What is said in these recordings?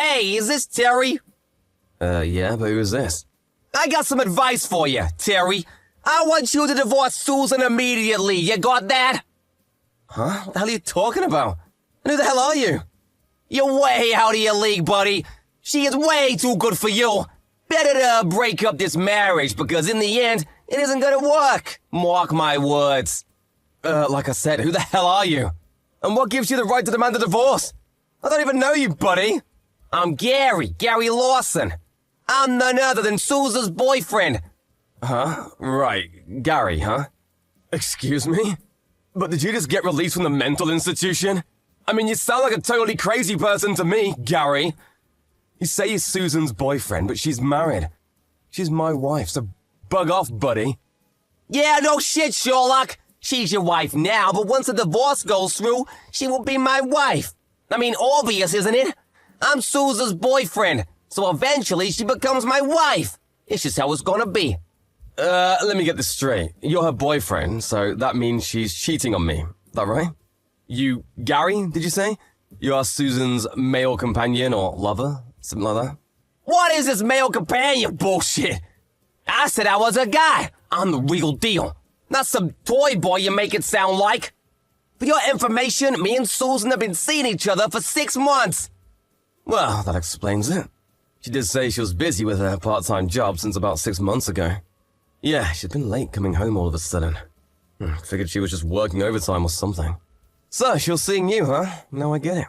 Hey, is this Terry? Yeah, but who is this? I got some advice for you, Terry. I want you to divorce Susan immediately. You got that? Huh? What the hell are you talking about? And who the hell are you? You're way out of your league, buddy. She is way too good for you. Better to break up this marriage because in the end, it isn't gonna work. Mark my words. Like I said, who the hell are you? And what gives you the right to demand a divorce? I don't even know you, buddy. I'm Gary Lawson. I'm none other than Susan's boyfriend. Huh? Right. Gary, huh? Excuse me? But did you just get released from the mental institution? I mean, you sound like a totally crazy person to me, Gary. You say you're Susan's boyfriend, but she's married. She's my wife, so bug off, buddy. Yeah, no shit, Sherlock. She's your wife now, but once the divorce goes through, she will be my wife. I mean, obvious, isn't it? I'm Susan's boyfriend, so eventually she becomes my wife. It's just how it's gonna be. Let me get this straight. You're her boyfriend, so that means she's cheating on me. Is that right? You, Gary, did you say? You are Susan's male companion or lover? Something like that? What is this male companion bullshit? I said I was a guy. I'm the real deal. Not some toy boy you make it sound like. For your information, me and Susan have been seeing each other for 6 months. Well, that explains it. She did say she was busy with her part-time job since about 6 months ago. Yeah, she'd been late coming home all of a sudden. Figured she was just working overtime or something. So, she was seeing you, huh? Now I get it.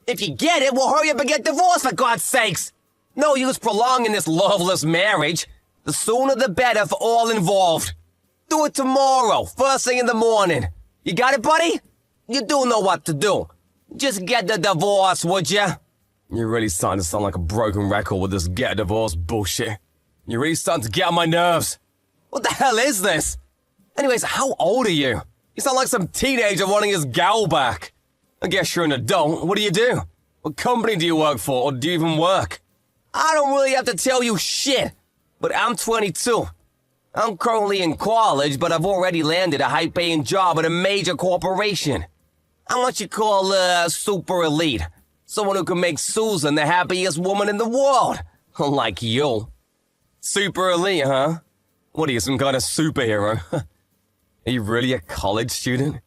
If you get it, we'll hurry up and get divorced, for God's sakes. No use prolonging this loveless marriage. The sooner the better for all involved. Do it tomorrow, first thing in the morning. You got it, buddy? You do know what to do. Just get the divorce, would ya? You're really starting to sound like a broken record with this get a divorce bullshit. You're really starting to get on my nerves. What the hell is this? Anyways, how old are you? You sound like some teenager wanting his gal back. I guess you're an adult. What do you do? What company do you work for, or do you even work? I don't really have to tell you shit, but I'm 22. I'm currently in college, but I've already landed a high-paying job at a major corporation. I'm what you call super elite. Someone who can make Susan the happiest woman in the world. Like you. Super elite, huh? What are you, some kind of superhero? Are you really a college student?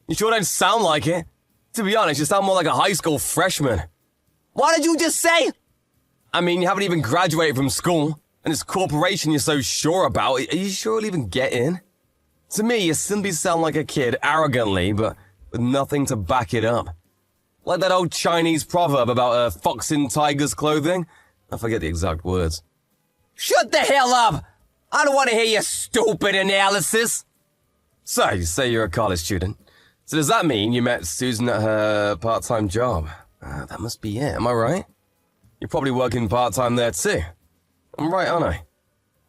You sure don't sound like it. To be honest, you sound more like a high school freshman. What did you just say? I mean, you haven't even graduated from school, and this corporation you're so sure about, are you sure you'll even get in? To me, you simply sound like a kid, arrogantly, but with nothing to back it up. Like that old Chinese proverb about a fox in tiger's clothing. I forget the exact words. Shut the hell up! I don't want to hear your stupid analysis. So, you say you're a college student. So does that mean you met Susan at her part-time job? That must be it, am I right? You're probably working part-time there too. I'm right, aren't I?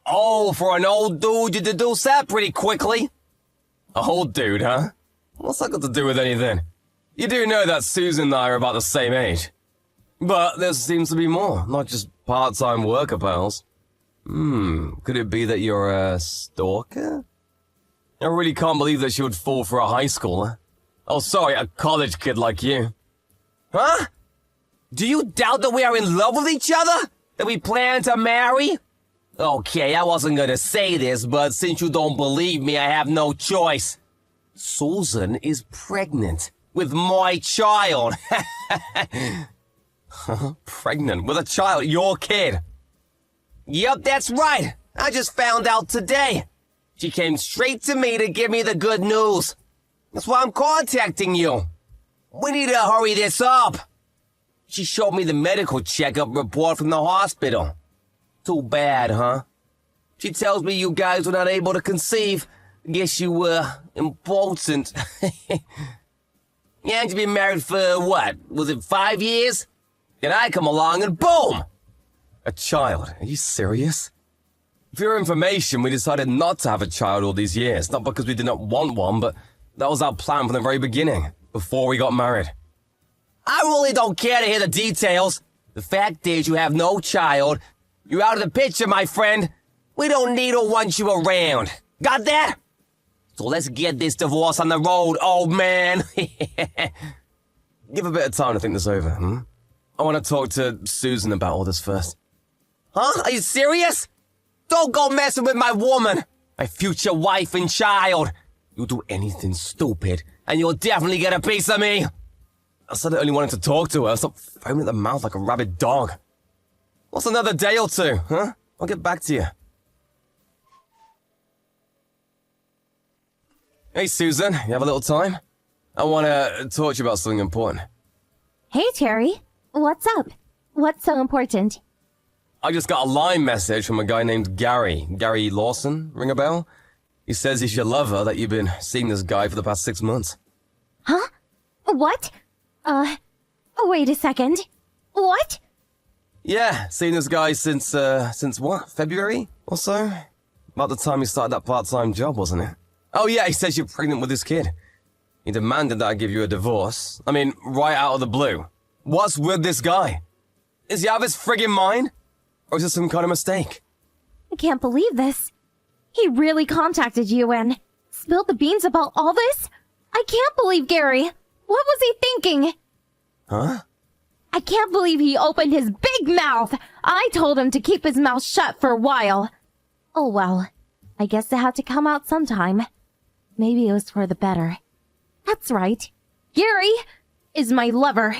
Oh, for an old dude, you deduce that pretty quickly. A old dude, huh? What's that got to do with anything? You do know that Susan and I are about the same age. But there seems to be more, not just part-time worker pals. Could it be that you're a stalker? I really can't believe that she would fall for a high schooler. Oh, sorry, a college kid like you. Huh? Do you doubt that we are in love with each other? That we plan to marry? Okay, I wasn't gonna say this, but since you don't believe me, I have no choice. Susan is pregnant with my child. Pregnant with a child? Your kid? Yep, that's right. I just found out today. She came straight to me to give me the good news. That's why I'm contacting you. We need to hurry this up. She showed me the medical checkup report from the hospital. Too bad, huh? She tells me you guys were not able to conceive. Guess you were impotent. You had to be married for what? Was it 5 years? Then I come along and boom! A child? Are you serious? For your information, we decided not to have a child all these years. Not because we did not want one, but that was our plan from the very beginning, before we got married. I really don't care to hear the details. The fact is you have no child. You're out of the picture, my friend. We don't need or want you around. Got that? So let's get this divorce on the road, old man. Give a bit of time to think this over, I want to talk to Susan about all this first. Huh? Are you serious? Don't go messing with my woman. My future wife and child. You do anything stupid, and you'll definitely get a piece of me. I said I only wanted to talk to her. Stop foaming at the mouth like a rabid dog. What's another day or two, huh? I'll get back to you. Hey, Susan, you have a little time? I want to talk to you about something important. Hey, Terry. What's up? What's so important? I just got a line message from a guy named Gary. Gary Lawson, ring a bell? He says he's your lover, that you've been seeing this guy for the past 6 months. Huh? What? Wait a second. What? Yeah, seen this guy since what? February or so? About the time he started that part-time job, wasn't it? Oh yeah, he says you're pregnant with his kid. He demanded that I give you a divorce. I mean, right out of the blue. What's with this guy? Is he out of his friggin' mind? Or is this some kind of mistake? I can't believe this. He really contacted you and spilled the beans about all this? I can't believe Gary. What was he thinking? Huh? I can't believe he opened his big mouth. I told him to keep his mouth shut for a while. Oh well, I guess it had to come out sometime. Maybe it was for the better. That's right. Gary is my lover.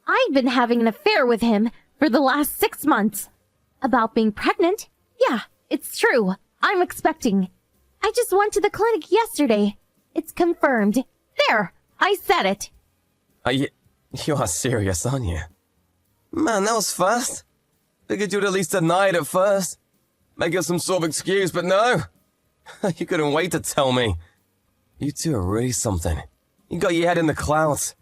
I've been having an affair with him for the last 6 months. About being pregnant? Yeah, it's true. I'm expecting. I just went to the clinic yesterday. It's confirmed. There, I said it. You are serious, aren't you? Man, that was fast. Figured you'd at least deny it at first. Make up some sort of excuse, but no. You couldn't wait to tell me. You two are really something. You got your head in the clouds.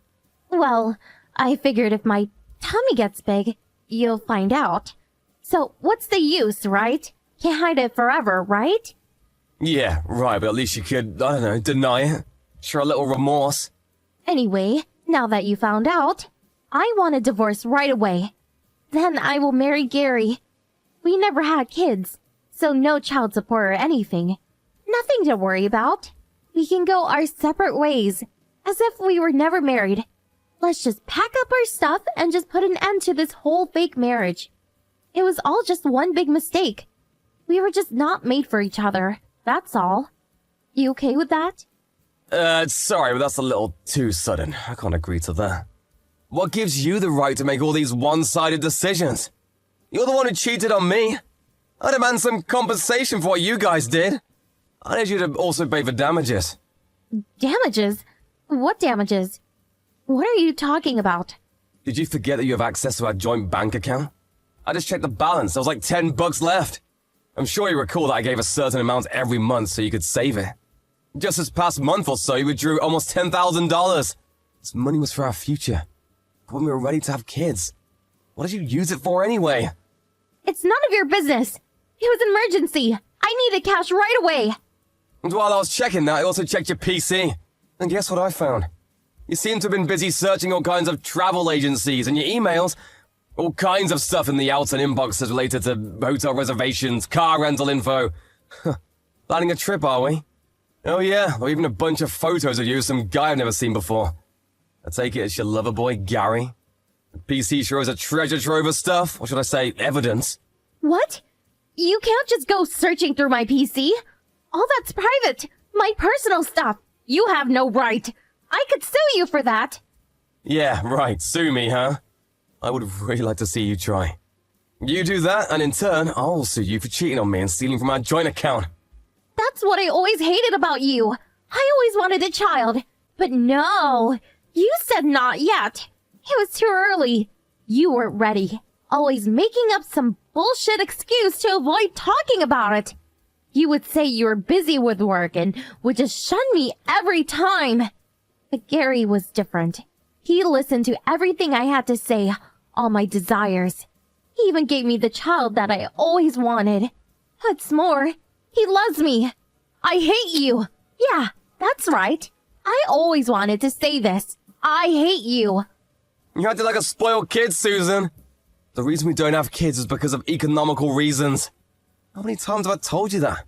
Well, I figured if my tummy gets big, you'll find out. So what's the use, right? Can't hide it forever, right? Yeah, right, but at least you could, I don't know, deny it. Show a little remorse. Anyway, now that you found out, I want a divorce right away. Then I will marry Gary. We never had kids, so no child support or anything. Nothing to worry about. We can go our separate ways, as if we were never married. Let's just pack up our stuff and just put an end to this whole fake marriage. It was all just one big mistake. We were just not made for each other, that's all. You okay with that? Sorry, but that's a little too sudden. I can't agree to that. What gives you the right to make all these one-sided decisions? You're the one who cheated on me. I demand some compensation for what you guys did. I need you to also pay for damages. Damages? What damages? What are you talking about? Did you forget that you have access to our joint bank account? I just checked the balance. There was like $10 left. I'm sure you recall that I gave a certain amount every month so you could save it. Just this past month or so, you withdrew almost $10,000. This money was for our future. When we were ready to have kids. What did you use it for anyway? It's none of your business. It was an emergency. I needed cash right away. And while I was checking that, I also checked your PC. And guess what I found? You seem to have been busy searching all kinds of travel agencies and your emails. All kinds of stuff in the outer inboxes related to hotel reservations, car rental info. Planning a trip, are we? Oh yeah, or even a bunch of photos of you with some guy I've never seen before. I take it it's your lover boy, Gary. The PC shows a treasure trove of stuff, or should I say, evidence. What? You can't just go searching through my PC. All that's private. My personal stuff. You have no right. I could sue you for that. Yeah, right, sue me, huh? I would really like to see you try. You do that, and in turn, I'll sue you for cheating on me and stealing from our joint account. That's what I always hated about you. I always wanted a child. But no, you said not yet. It was too early. You weren't ready. Always making up some bullshit excuse to avoid talking about it. You would say you were busy with work and would just shun me every time. But Gary was different. He listened to everything I had to say, all my desires. He even gave me the child that I always wanted. What's more, he loves me. I hate you. Yeah, that's right. I always wanted to say this. I hate you. You acted like a spoiled kid, Susan. The reason we don't have kids is because of economical reasons. How many times have I told you that?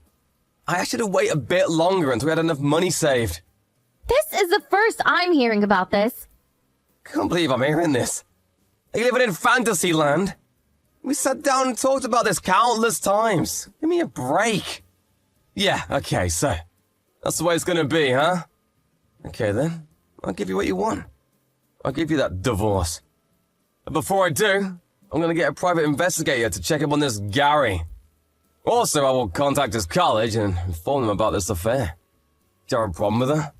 I asked you to wait a bit longer until we had enough money saved. This is the first I'm hearing about this. Can't believe I'm hearing this. Are you living in fantasy land? We sat down and talked about this countless times. Give me a break. Yeah, okay, so that's the way it's gonna be, huh? Okay then, I'll give you what you want. I'll give you that divorce. But before I do, I'm gonna get a private investigator to check up on this Gary. Also, I will contact his college and inform them about this affair. Do you have a problem with that?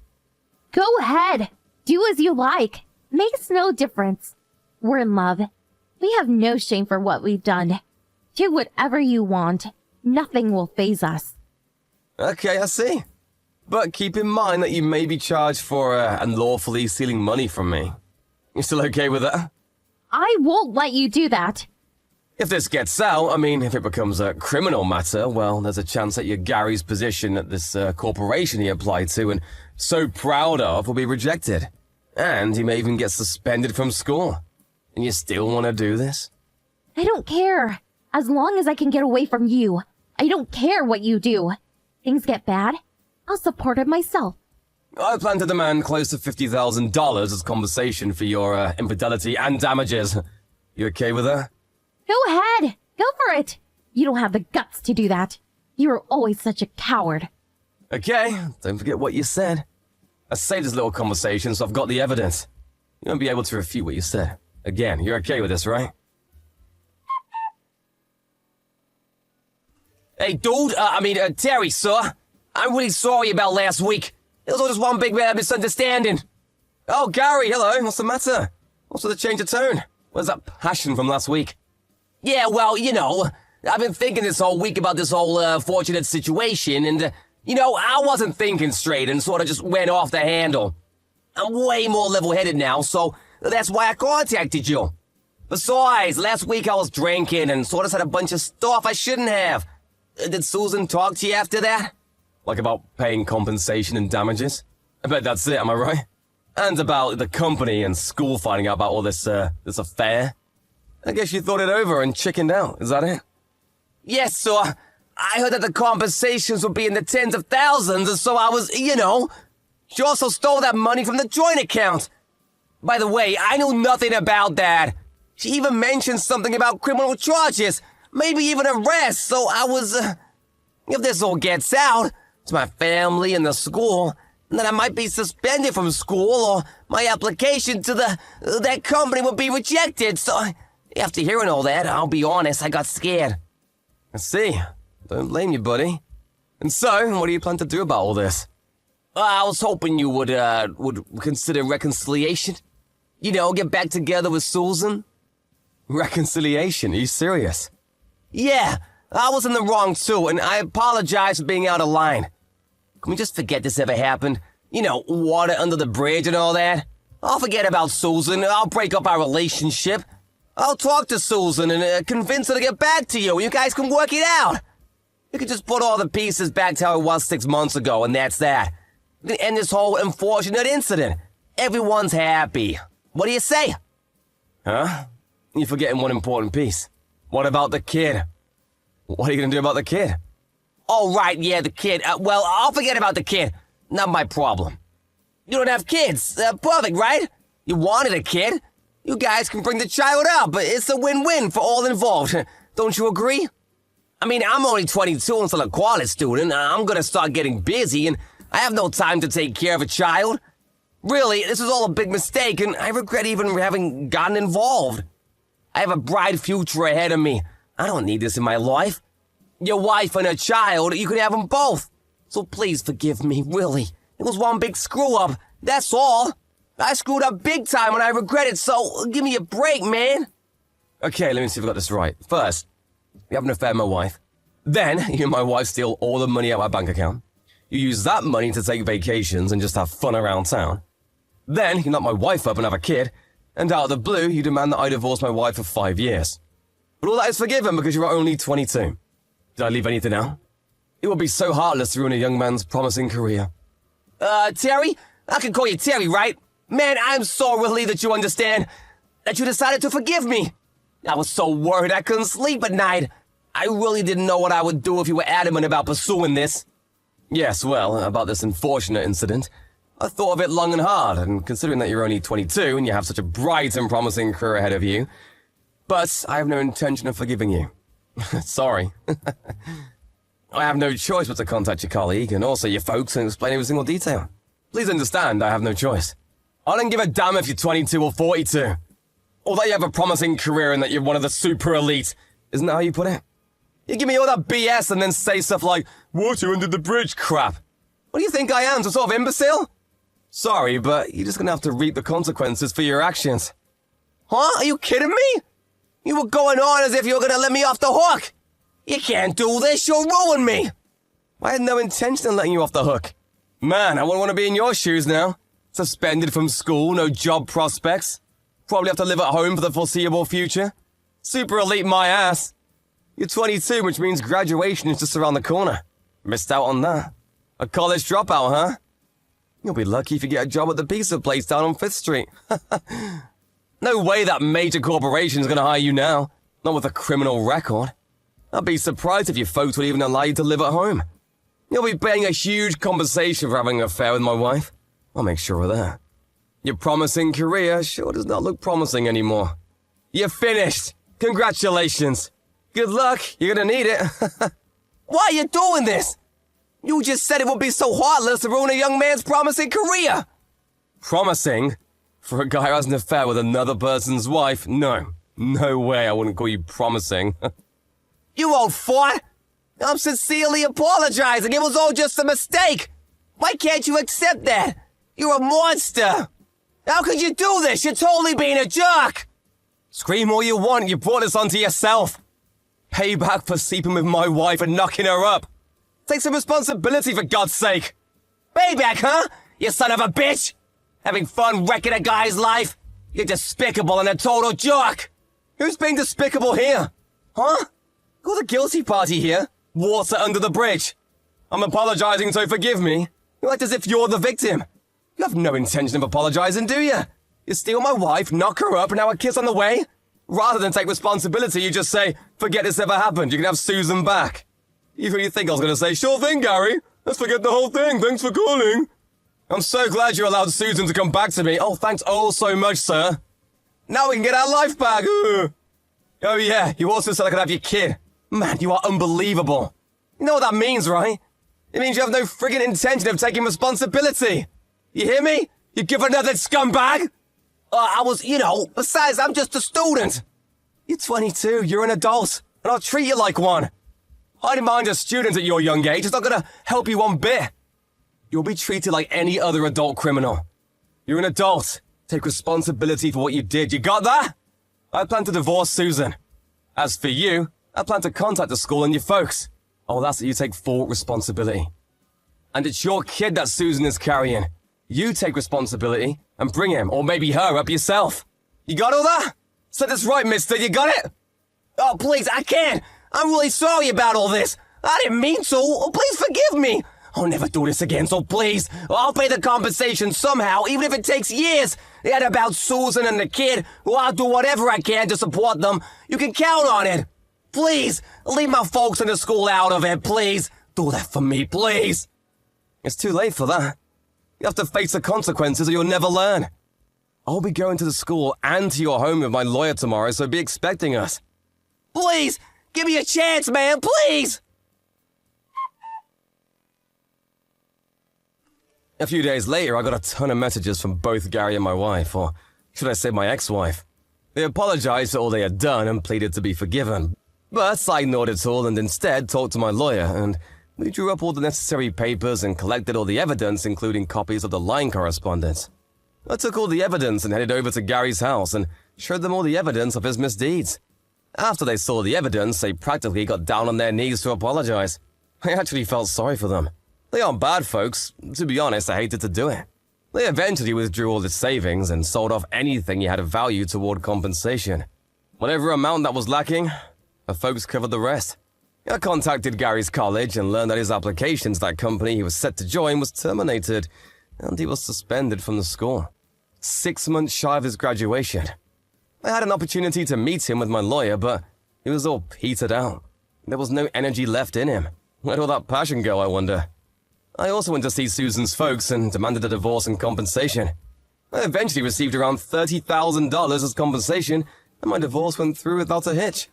Go ahead. Do as you like. Makes no difference. We're in love. We have no shame for what we've done. Do whatever you want. Nothing will faze us. Okay, I see. But keep in mind that you may be charged for unlawfully stealing money from me. You still okay with that? I won't let you do that. If this gets out, I mean, if it becomes a criminal matter, well, there's a chance that your Gary's position at this corporation he applied to and so proud of will be rejected. And he may even get suspended from school. And you still want to do this? I don't care. As long as I can get away from you. I don't care what you do. Things get bad, I'll support it myself. I plan to demand close to $50,000 as compensation for your infidelity and damages. You okay with that? Go ahead. Go for it. You don't have the guts to do that. You're always such a coward. Okay, don't forget what you said. I saved this little conversation, so I've got the evidence. You won't be able to refute what you said. Again, you're okay with this, right? Hey, dude, Terry, sir. I'm really sorry about last week. It was all just one big misunderstanding. Oh, Gary, hello. What's the matter? What's with the change of tone? Where's that passion from last week? Yeah, well, I've been thinking this whole week about this whole fortunate situation, and, I wasn't thinking straight and sort of just went off the handle. I'm way more level-headed now, so that's why I contacted you. Besides, last week I was drinking and sort of said a bunch of stuff I shouldn't have. Did Susan talk to you after that? Like about paying compensation and damages? I bet that's it, am I right? And about the company and school finding out about all this affair? I guess you thought it over and chickened out, is that it? Yes, sir. I heard that the compensations would be in the tens of thousands, and so I was, She also stole that money from the joint account. By the way, I knew nothing about that. She even mentioned something about criminal charges, maybe even arrest, so I was, if this all gets out to my family and the school, then I might be suspended from school, or my application to that company would be rejected, so after hearing all that, I'll be honest, I got scared. I see. Don't blame you, buddy. And so, what do you plan to do about all this? I was hoping you would consider reconciliation. Get back together with Susan. Reconciliation? Are you serious? Yeah, I was in the wrong too, and I apologize for being out of line. Can we just forget this ever happened? Water under the bridge and all that? I'll forget about Susan, I'll break up our relationship. I'll talk to Susan and convince her to get back to you. You guys can work it out. You can just put all the pieces back to how it was 6 months ago, and that's that. We can end this whole unfortunate incident. Everyone's happy. What do you say? Huh? You're forgetting one important piece. What about the kid? What are you gonna do about the kid? Oh, right, yeah, the kid. Well, I'll forget about the kid. Not my problem. You don't have kids. Perfect, right? You wanted a kid. You guys can bring the child up. It's a win-win for all involved. Don't you agree? I mean, I'm only 22 and still a college student. I'm gonna start getting busy, and I have no time to take care of a child. Really, this is all a big mistake, and I regret even having gotten involved. I have a bright future ahead of me. I don't need this in my life. Your wife and a child, you could have them both. So please forgive me, really. It was one big screw-up, that's all. I screwed up big time and I regret it, so give me a break, man. Okay, let me see if I got this right. First, you have an affair with my wife. Then, you and my wife steal all the money out of my bank account. You use that money to take vacations and just have fun around town. Then, you knock my wife up and have a kid. And out of the blue, you demand that I divorce my wife for 5 years. But all that is forgiven because you are only 22. Did I leave anything out? It would be so heartless to ruin a young man's promising career. Terry? I can call you Terry, right? Man, I'm so relieved that you understand. That you decided to forgive me. I was so worried I couldn't sleep at night. I really didn't know what I would do if you were adamant about pursuing this. Yes, well, about this unfortunate incident. I thought of it long and hard, and considering that you're only 22 and you have such a bright and promising career ahead of you, but I have no intention of forgiving you. Sorry. I have no choice but to contact your colleague and also your folks and explain every single detail. Please understand, I have no choice. I don't give a damn if you're 22 or 42. Or that you have a promising career and that you're one of the super elite. Isn't that how you put it? You give me all that BS and then say stuff like, water under the bridge crap. What do you think I am, some sort of imbecile? Sorry, but you're just gonna have to reap the consequences for your actions. Huh? Are you kidding me? You were going on as if you were gonna let me off the hook. You can't do this, you'll ruin me. I had no intention of letting you off the hook. Man, I wouldn't want to be in your shoes now. Suspended from school, no job prospects. Probably have to live at home for the foreseeable future. Super elite my ass. You're 22, which means graduation is just around the corner. Missed out on that. A college dropout, huh? You'll be lucky if you get a job at the pizza place down on 5th Street. No way that major corporation's gonna hire you now. Not with a criminal record. I'd be surprised if your folks would even allow you to live at home. You'll be paying a huge compensation for having an affair with my wife. I'll make sure of that. Your promising career sure does not look promising anymore. You're finished. Congratulations. Good luck. You're gonna need it. Why are you doing this? You just said it would be so heartless to ruin a young man's promising career. Promising? For a guy who has an affair with another person's wife? No. No way I wouldn't call you promising. You old fart. I'm sincerely apologizing. It was all just a mistake. Why can't you accept that? You're a monster. How could you do this? You're totally being a jerk. Scream all you want. You brought this onto yourself. Payback for sleeping with my wife and knocking her up. Take some responsibility, for God's sake. Payback, huh? You son of a bitch. Having fun wrecking a guy's life? You're despicable and a total jerk. Who's being despicable here? Huh? You're the guilty party here. Water under the bridge. I'm apologizing, so forgive me. You act as if you're the victim. You have no intention of apologizing, do you? You steal my wife, knock her up, and now a kiss on the way? Rather than take responsibility, you just say, forget this ever happened, you can have Susan back. You really think I was going to say, sure thing, Gary. Let's forget the whole thing, thanks for calling. I'm so glad you allowed Susan to come back to me. Oh, thanks oh so much, sir. Now we can get our life back. Ugh. Oh yeah, you also said I could have your kid. Man, you are unbelievable. You know what that means, right? It means you have no friggin' intention of taking responsibility. You hear me? You give another scumbag? Besides, I'm just a student. You're 22, you're an adult, and I'll treat you like one. Hiding behind a student at your young age is not gonna help you one bit. You'll be treated like any other adult criminal. You're an adult. Take responsibility for what you did. You got that? I plan to divorce Susan. As for you, I plan to contact the school and your folks. Oh, that's that you take full responsibility. And it's your kid that Susan is carrying. You take responsibility and bring him, or maybe her, up yourself. You got all that? Said this right, mister, you got it? Oh, please, I can't. I'm really sorry about all this. I didn't mean to. Oh, please forgive me. I'll never do this again, so please. I'll pay the compensation somehow, even if it takes years. And about Susan and the kid, well, I'll do whatever I can to support them. You can count on it. Please, leave my folks in the school out of it, please. Do that for me, please. It's too late for that. You have to face the consequences or you'll never learn. I'll be going to the school and to your home with my lawyer tomorrow, so be expecting us. Please, give me a chance, man, please. A few days later, I got a ton of messages from both Gary and my wife, or should I say my ex-wife. They apologized for all they had done and pleaded to be forgiven. But I ignored it all and instead talked to my lawyer, and we drew up all the necessary papers and collected all the evidence, including copies of the line correspondence. I took all the evidence and headed over to Gary's house and showed them all the evidence of his misdeeds. After they saw the evidence, they practically got down on their knees to apologize. I actually felt sorry for them. They aren't bad folks. To be honest, I hated to do it. They eventually withdrew all the savings and sold off anything he had of value toward compensation. Whatever amount that was lacking, the folks covered the rest. I contacted Gary's college and learned that his application to that company he was set to join was terminated, and he was suspended from the school. 6 months shy of his graduation. I had an opportunity to meet him with my lawyer, but he was all petered out. There was no energy left in him. Where'd all that passion go, I wonder? I also went to see Susan's folks and demanded a divorce and compensation. I eventually received around $30,000 as compensation, and my divorce went through without a hitch.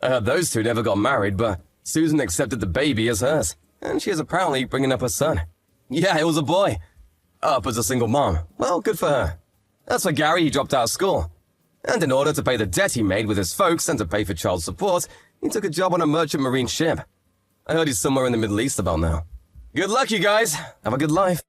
I heard those two never got married, but Susan accepted the baby as hers, and she is apparently bringing up her son. Yeah, it was a boy. Up as a single mom. Well, good for her. As for Gary, he dropped out of school. And in order to pay the debt he made with his folks and to pay for child support, he took a job on a merchant marine ship. I heard he's somewhere in the Middle East about now. Good luck, you guys. Have a good life.